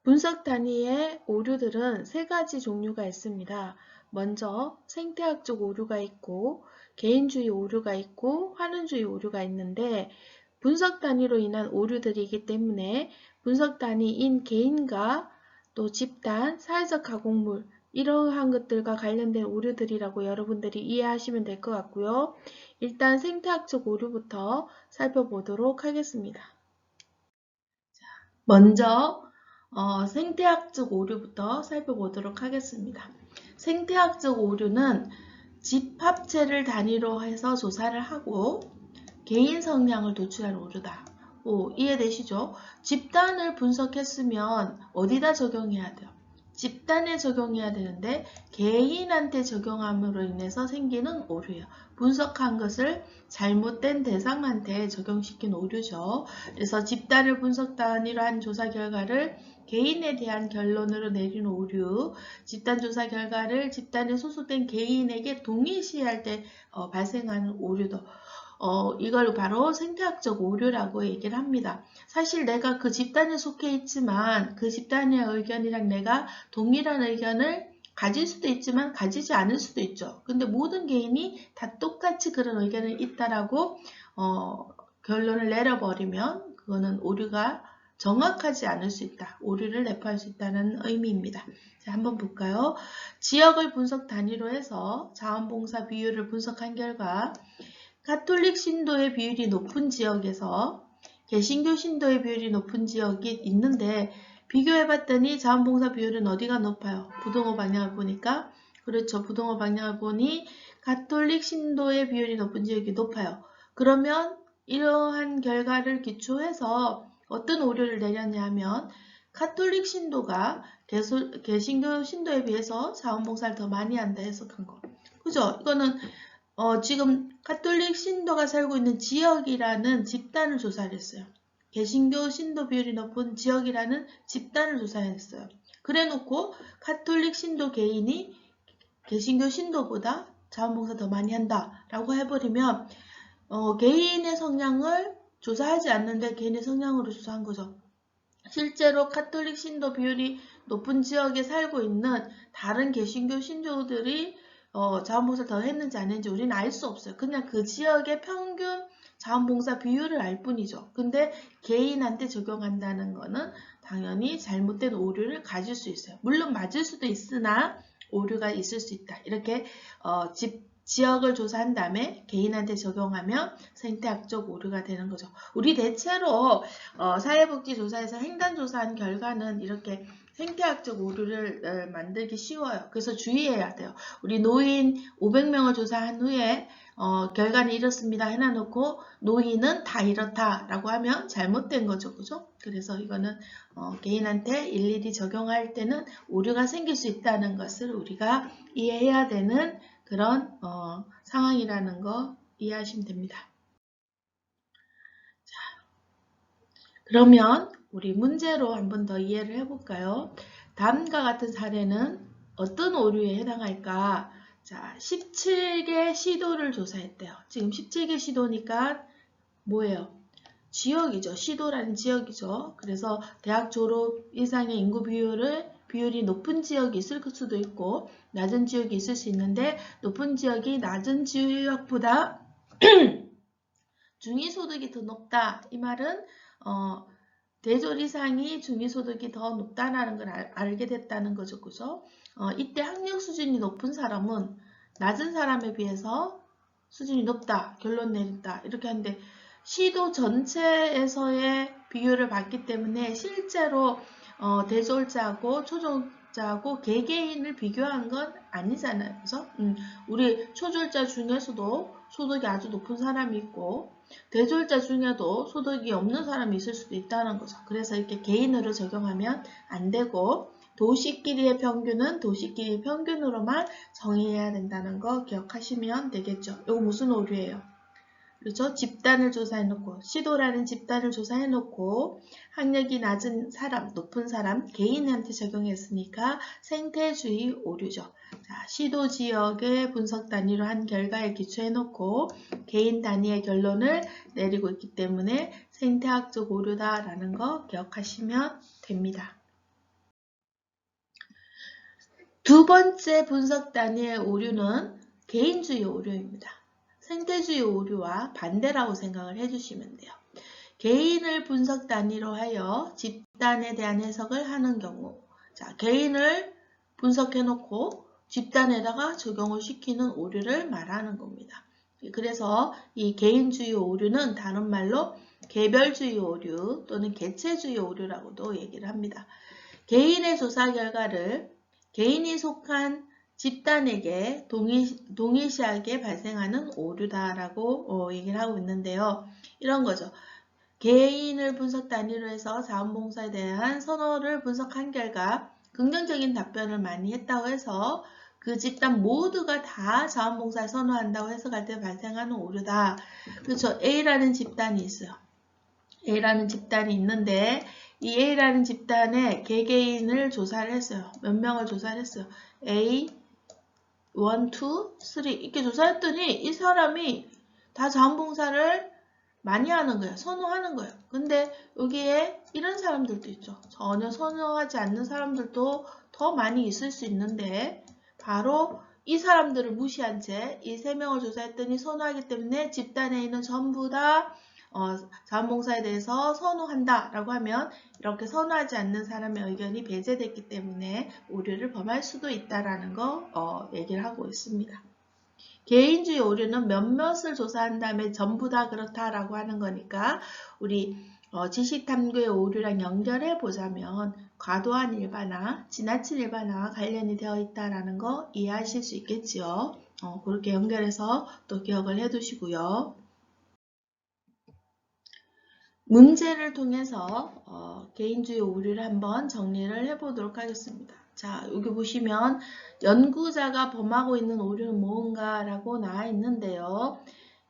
분석 단위의 오류들은 세 가지 종류가 있습니다. 먼저 생태학적 오류가 있고 개인주의 오류가 있고 환원주의 오류가 있는데 분석 단위로 인한 오류들이기 때문에 분석 단위인 개인과 또 집단, 사회적 가공물 이러한 것들과 관련된 오류들이라고 여러분들이 이해하시면 될 것 같고요. 일단 생태학적 오류부터 살펴보도록 하겠습니다. 먼저 생태학적 오류부터 살펴보도록 하겠습니다. 생태학적 오류는 집합체를 단위로 해서 조사를 하고 개인 성향을 도출한 오류다. 이해되시죠? 집단을 분석했으면 어디다 적용해야 돼요? 집단에 적용해야 되는데 개인한테 적용함으로 인해서 생기는 오류예요. 분석한 것을 잘못된 대상한테 적용시킨 오류죠. 그래서 집단을 분석 단위로 한 조사 결과를 개인에 대한 결론으로 내린 오류, 집단 조사 결과를 집단에 소속된 개인에게 동일시할 때 발생하는 오류도 이걸 바로 생태학적 오류라고 얘기를 합니다. 사실 내가 그 집단에 속해 있지만 그 집단의 의견이랑 내가 동일한 의견을 가질 수도 있지만 가지지 않을 수도 있죠. 근데 모든 개인이 다 똑같이 그런 의견을 있다라고 결론을 내려버리면 그거는 오류가 정확하지 않을 수 있다. 오류를 내포할 수 있다는 의미입니다. 자, 한번 볼까요? 지역을 분석 단위로 해서 자원봉사 비율을 분석한 결과 가톨릭 신도의 비율이 높은 지역에서 개신교 신도의 비율이 높은 지역이 있는데 비교해봤더니 자원봉사 비율은 어디가 높아요? 부동호 방향을 보니까 그렇죠. 부동호 방향을 보니 가톨릭 신도의 비율이 높은 지역이 높아요. 그러면 이러한 결과를 기초해서 어떤 오류를 내렸냐 하면 가톨릭 신도가 개신교 신도에 비해서 자원봉사를 더 많이 한다 해석한 거. 그죠? 이거는 지금 가톨릭 신도가 살고 있는 지역이라는 집단을 조사를 했어요. 개신교 신도 비율이 높은 지역이라는 집단을 조사했어요. 그래놓고 가톨릭 신도 개인이 개신교 신도보다 자원봉사 더 많이 한다라고 해버리면 개인의 성향을 조사하지 않는데 개인의 성향으로 조사한 거죠. 실제로 가톨릭 신도 비율이 높은 지역에 살고 있는 다른 개신교 신도들이 자원봉사를 더 했는지 안 했는지 우리는 알 수 없어요. 그냥 그 지역의 평균 자원봉사 비율을 알 뿐이죠. 근데 개인한테 적용한다는 거는 당연히 잘못된 오류를 가질 수 있어요. 물론 맞을 수도 있으나 오류가 있을 수 있다. 이렇게 지역을 조사한 다음에 개인한테 적용하면 생태학적 오류가 되는 거죠. 우리 대체로 사회복지조사에서 횡단조사한 결과는 이렇게 생태학적 오류를 만들기 쉬워요. 그래서 주의해야 돼요. 우리 노인 500명을 조사한 후에 결과는 이렇습니다 해놔놓고 노인은 다 이렇다라고 하면 잘못된 거죠. 그죠? 그래서 이거는 개인한테 일일이 적용할 때는 오류가 생길 수 있다는 것을 우리가 이해해야 되는 그런 상황이라는 거 이해하시면 됩니다. 자, 그러면 우리 문제로 한번 더 이해를 해볼까요? 다음과 같은 사례는 어떤 오류에 해당할까? 자, 17개 시도를 조사했대요. 지금 17개 시도니까 뭐예요? 지역이죠. 시도라는 지역이죠. 그래서 대학 졸업 이상의 인구 비율이 높은 지역이 있을 수도 있고 낮은 지역이 있을 수 있는데 높은 지역이 낮은 지역보다 중위소득이 더 높다. 이 말은 대졸 이상이 중위소득이 더 높다는 걸 알게 됐다는 거죠. 그죠? 이때 학력 수준이 높은 사람은 낮은 사람에 비해서 수준이 높다. 결론 내린다. 이렇게 하는데 시도 전체에서의 비율을 봤기 때문에 실제로 대졸자하고 초졸자하고 개개인을 비교한 건 아니잖아요. 그죠? 우리 초졸자 중에서도 소득이 아주 높은 사람이 있고 대졸자 중에도 소득이 없는 사람이 있을 수도 있다는 거죠. 그래서 이렇게 개인으로 적용하면 안 되고 도시끼리의 평균은 도시끼리 평균으로만 정의해야 된다는 거 기억하시면 되겠죠. 이거 무슨 오류예요? 그렇죠? 집단을 조사해놓고 시도라는 집단을 조사해놓고 학력이 낮은 사람, 높은 사람, 개인한테 적용했으니까 생태주의 오류죠. 자, 시도 지역의 분석 단위로 한 결과에 기초해놓고 개인 단위의 결론을 내리고 있기 때문에 생태학적 오류다라는 거 기억하시면 됩니다. 두 번째 분석 단위의 오류는 개인주의 오류입니다. 생태주의 오류와 반대라고 생각을 해주시면 돼요. 개인을 분석 단위로 하여 집단에 대한 해석을 하는 경우, 자, 개인을 분석해 놓고 집단에다가 적용을 시키는 오류를 말하는 겁니다. 그래서 이 개인주의 오류는 다른 말로 개별주의 오류 또는 개체주의 오류라고도 얘기를 합니다. 개인의 조사 결과를 개인이 속한 집단에게 동일시하게 발생하는 오류다라고 얘기를 하고 있는데요. 이런 거죠. 개인을 분석 단위로 해서 자원봉사에 대한 선호를 분석한 결과 긍정적인 답변을 많이 했다고 해서 그 집단 모두가 다 자원봉사를 선호한다고 해석할 때 발생하는 오류다. 그렇죠. A라는 집단이 있어요. A라는 집단이 있는데 이 A라는 집단의 개개인을 조사를 했어요. 몇 명을 조사를 했어요. A, 1, 2, 3 이렇게 조사했더니 이 사람이 다 자원봉사를 많이 하는 거예요. 선호하는 거예요. 근데 여기에 이런 사람들도 있죠. 전혀 선호하지 않는 사람들도 더 많이 있을 수 있는데 바로 이 사람들을 무시한 채 이 3명을 조사했더니 선호하기 때문에 집단에 있는 전부 다 자원봉사에 대해서 선호한다 라고 하면 이렇게 선호하지 않는 사람의 의견이 배제됐기 때문에 오류를 범할 수도 있다라는 거 얘기를 하고 있습니다. 개인주의 오류는 몇몇을 조사한 다음에 전부 다 그렇다라고 하는 거니까 우리 지식탐구의 오류랑 연결해 보자면 과도한 일반화, 지나친 일반화와 관련이 되어 있다라는 거 이해하실 수 있겠지요. 그렇게 연결해서 또 기억을 해 두시고요. 문제를 통해서 개인주의 오류를 한번 정리를 해보도록 하겠습니다. 자, 여기 보시면 연구자가 범하고 있는 오류는 무언가라고 나와 있는데요.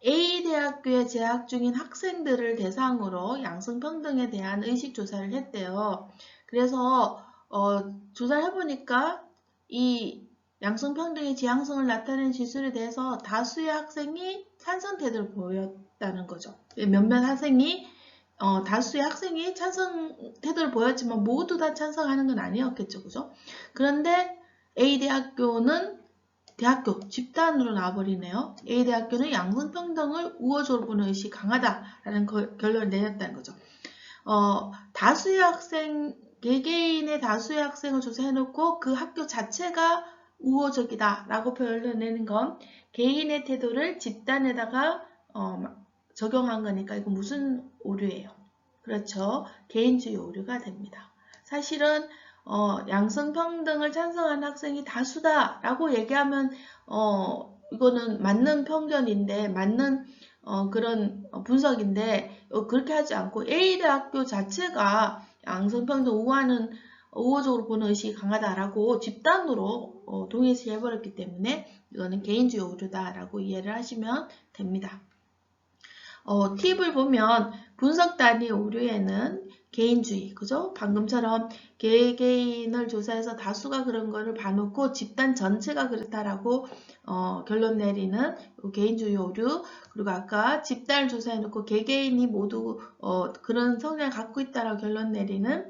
A대학교에 재학 중인 학생들을 대상으로 양성평등에 대한 의식조사를 했대요. 그래서 조사를 해보니까 이 양성평등의 지향성을 나타내는 지수에 대해서 다수의 학생이 찬성 태도를 보였다는 거죠. 몇몇 학생이 다수의 학생이 찬성 태도를 보였지만 모두 다 찬성하는 건 아니었겠죠. 그죠? 그런데 A대학교는 대학교, 집단으로 나와버리네요. A대학교는 양성평등을 우호적으로 보는 의식이 강하다라는 결론을 내렸다는 거죠. 다수의 학생, 개개인의 다수의 학생을 조사해놓고 그 학교 자체가 우호적이다라고 표현을 내는 건 개인의 태도를 집단에다가 적용한 거니까 이거 무슨 오류예요? 그렇죠. 개인주의 오류가 됩니다. 사실은 양성평등을 찬성하는 학생이 다수다라고 얘기하면 이거는 맞는 편견인데 맞는 그런 분석인데 그렇게 하지 않고 A대학교 자체가 양성평등 우호적으로 보는 의식이 강하다라고 집단으로 동일시해버렸기 때문에 이거는 개인주의 오류다라고 이해를 하시면 됩니다. 팁을 보면 분석 단위 오류에는 개인주의, 그죠? 방금처럼 개개인을 조사해서 다수가 그런 거를 봐놓고 집단 전체가 그렇다라고 결론 내리는 개인주의 오류, 그리고 아까 집단을 조사해놓고 개개인이 모두 그런 성향을 갖고 있다라고 결론 내리는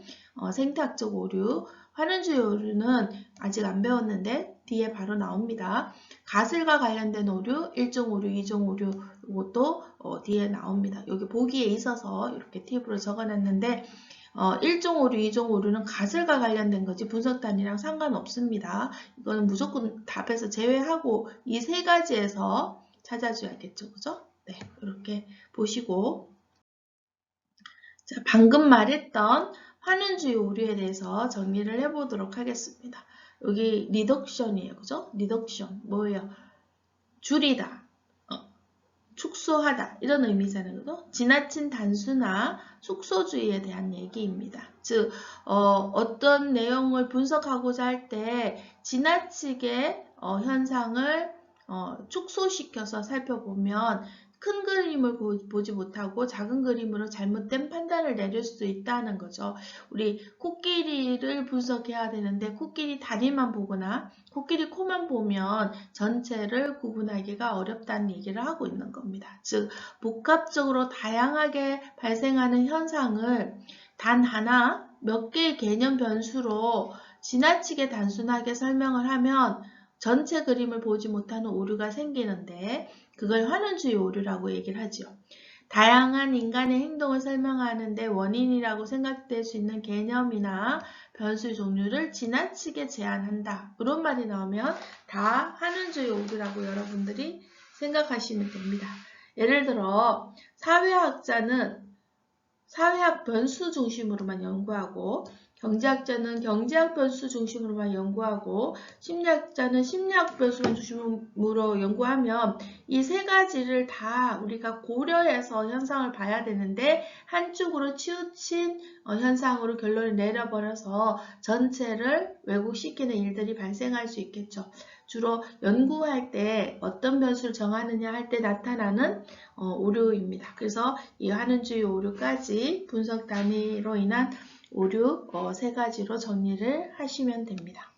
생태학적 오류, 환원주의 오류는 아직 안 배웠는데 뒤에 바로 나옵니다. 가설과 관련된 오류, 1종 오류, 2종 오류 이것도 뒤에 나옵니다. 여기 보기에 있어서 이렇게 팁으로 적어놨는데 1종 오류, 2종 오류는 가설과 관련된 거지 분석 단위랑 상관없습니다. 이거는 무조건 답에서 제외하고 이 세 가지에서 찾아줘야겠죠. 그죠? 네, 이렇게 보시고 자, 방금 말했던 환원주의 오류에 대해서 정리를 해보도록 하겠습니다. 여기 리덕션이에요. 그죠? 리덕션. 뭐예요? 줄이다. 축소하다. 이런 의미잖아요. 그죠? 지나친 단순화, 축소주의에 대한 얘기입니다. 즉, 어떤 내용을 분석하고자 할 때 지나치게 현상을 축소시켜서 살펴보면 큰 그림을 보지 못하고 작은 그림으로 잘못된 판단을 내릴 수 있다는 거죠. 우리 코끼리를 분석해야 되는데 코끼리 다리만 보거나 코끼리 코만 보면 전체를 구분하기가 어렵다는 얘기를 하고 있는 겁니다. 즉 복합적으로 다양하게 발생하는 현상을 단 하나 몇 개의 개념 변수로 지나치게 단순하게 설명을 하면 전체 그림을 보지 못하는 오류가 생기는데 그걸 환원주의 오류라고 얘기를 하죠. 다양한 인간의 행동을 설명하는데 원인이라고 생각될 수 있는 개념이나 변수의 종류를 지나치게 제한한다. 이런 말이 나오면 다 환원주의 오류라고 여러분들이 생각하시면 됩니다. 예를 들어 사회학자는 사회학 변수 중심으로만 연구하고 경제학자는 경제학 변수 중심으로만 연구하고 심리학자는 심리학 변수 중심으로 연구하면 이 세 가지를 다 우리가 고려해서 현상을 봐야 되는데 한쪽으로 치우친 현상으로 결론을 내려버려서 전체를 왜곡시키는 일들이 발생할 수 있겠죠. 주로 연구할 때 어떤 변수를 정하느냐 할 때 나타나는 오류입니다. 그래서 이 환원주의 오류까지 분석 단위로 인한 오류 세 가지로 정리를 하시면 됩니다.